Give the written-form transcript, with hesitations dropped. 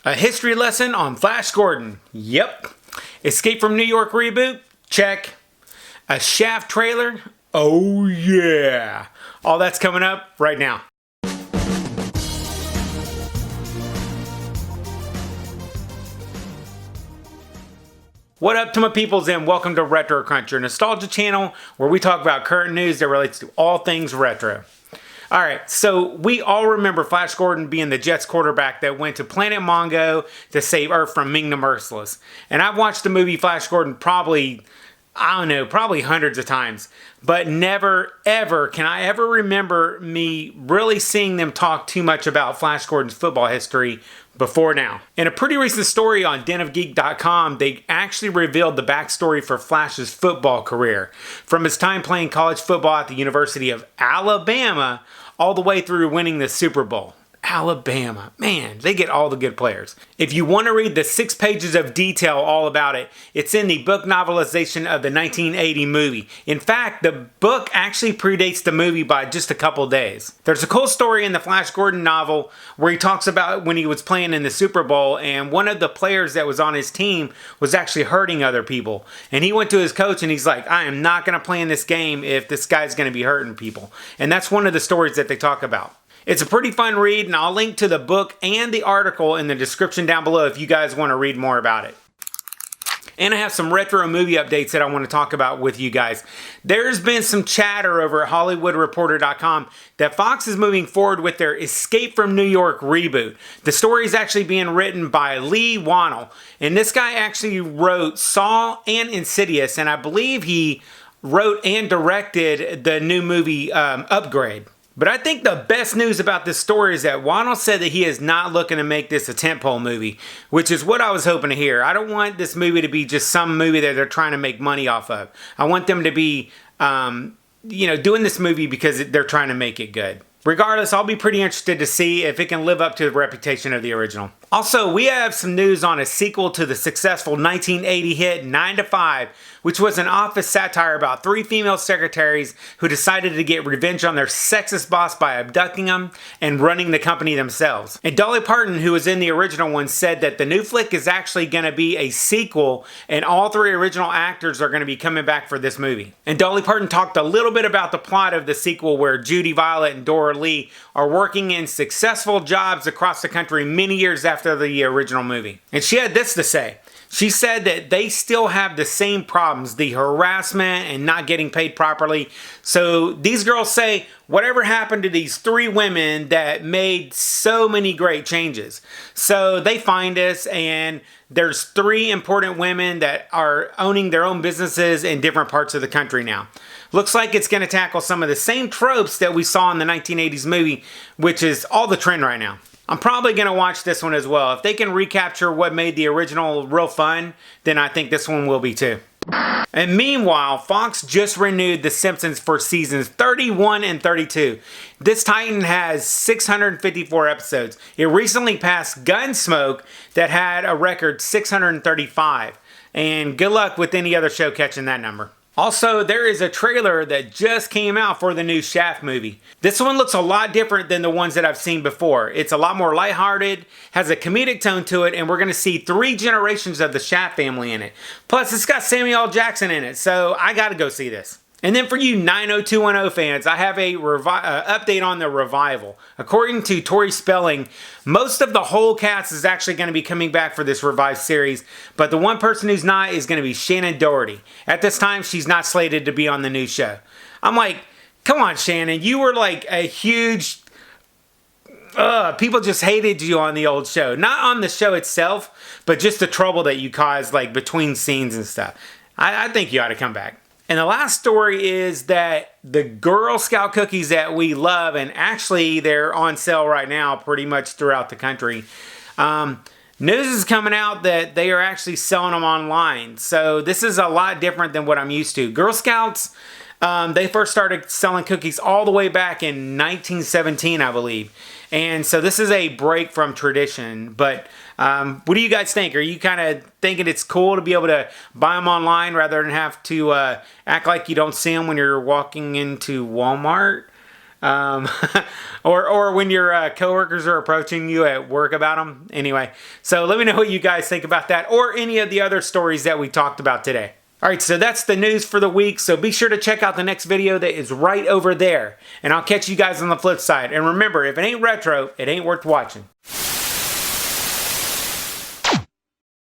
A history lesson on Flash Gordon. Yep. Escape from New York reboot? Check. A Shaft trailer? Oh yeah. All that's coming up right now. What up to my peoples and welcome to Retro Crunch, your nostalgia channel where we talk about current news that relates to all things retro. Alright, so we all remember Flash Gordon being the Jets quarterback that went to Planet Mongo to save Earth from Ming the Merciless. And I've watched the movie Flash Gordon probably hundreds of times. But never, ever can I ever remember me really seeing them talk too much about Flash Gordon's football history before now. In a pretty recent story on denofgeek.com, they actually revealed the backstory for Flash's football career. From his time playing college football at the University of Alabama, all the way through winning the Super Bowl. Alabama. Man, they get all the good players. If you want to read the 6 pages of detail all about it, it's in the book novelization of the 1980 movie. In fact, the book actually predates the movie by just a couple days. There's a cool story in the Flash Gordon novel where he talks about when he was playing in the Super Bowl and one of the players that was on his team was actually hurting other people. And he went to his coach and he's like, I am not going to play in this game if this guy's going to be hurting people. And that's one of the stories that they talk about. It's a pretty fun read, and I'll link to the book and the article in the description down below if you guys want to read more about it. And I have some retro movie updates that I want to talk about with you guys. There's been some chatter over at HollywoodReporter.com that Fox is moving forward with their Escape from New York reboot. The story is actually being written by Lee Wannell, and this guy actually wrote Saw and Insidious, and I believe he wrote and directed the new movie Upgrade. But I think the best news about this story is that Wannell said that he is not looking to make this a tentpole movie, which is what I was hoping to hear. I don't want this movie to be just some movie that they're trying to make money off of. I want them to be, doing this movie because they're trying to make it good. Regardless, I'll be pretty interested to see if it can live up to the reputation of the original. Also, we have some news on a sequel to the successful 1980 hit 9 to 5, which was an office satire about 3 female secretaries who decided to get revenge on their sexist boss by abducting them and running the company themselves. And Dolly Parton, who was in the original one, said that the new flick is actually going to be a sequel and all 3 original actors are going to be coming back for this movie. And Dolly Parton talked a little bit about the plot of the sequel where Judy Violet and Dora Lee are working in successful jobs across the country many years after the original movie. And she had this to say. She said that they still have the same problems, the harassment and not getting paid properly. So these girls say, whatever happened to these 3 women that made so many great changes? So they find us and there's 3 important women that are owning their own businesses in different parts of the country now. Looks like it's going to tackle some of the same tropes that we saw in the 1980s movie, which is all the trend right now. I'm probably going to watch this one as well. If they can recapture what made the original real fun, then I think this one will be too. And meanwhile, Fox just renewed The Simpsons for seasons 31 and 32. This titan has 654 episodes. It recently passed Gunsmoke that had a record 635. And good luck with any other show catching that number. Also, there is a trailer that just came out for the new Shaft movie. This one looks a lot different than the ones that I've seen before. It's a lot more lighthearted, has a comedic tone to it, and we're going to see 3 generations of the Shaft family in it. Plus, it's got Samuel L. Jackson in it, so I got to go see this. And then for you 90210 fans, I have a update on the revival. According to Tori Spelling, most of the whole cast is actually going to be coming back for this revived series, but the one person who's not is going to be Shannon Doherty. At this time, she's not slated to be on the new show. I'm like, come on, Shannon, you were like a huge... people just hated you on the old show. Not on the show itself, but just the trouble that you caused like between scenes and stuff. I think you ought to come back. And the last story is that the Girl Scout cookies that we love, and actually they're on sale right now pretty much throughout the country. News is coming out that they are actually selling them online. So this is a lot different than what I'm used to. Girl Scouts, they first started selling cookies all the way back in 1917, I believe. And so this is a break from tradition. But what do you guys think? Are you kind of thinking it's cool to be able to buy them online rather than have to act like you don't see them when you're walking into Walmart? or when your coworkers are approaching you at work about them. Anyway, so let me know what you guys think about that or any of the other stories that we talked about today. All right, so that's the news for the week. So be sure to check out the next video that is right over there. And I'll catch you guys on the flip side. And remember, if it ain't retro, it ain't worth watching.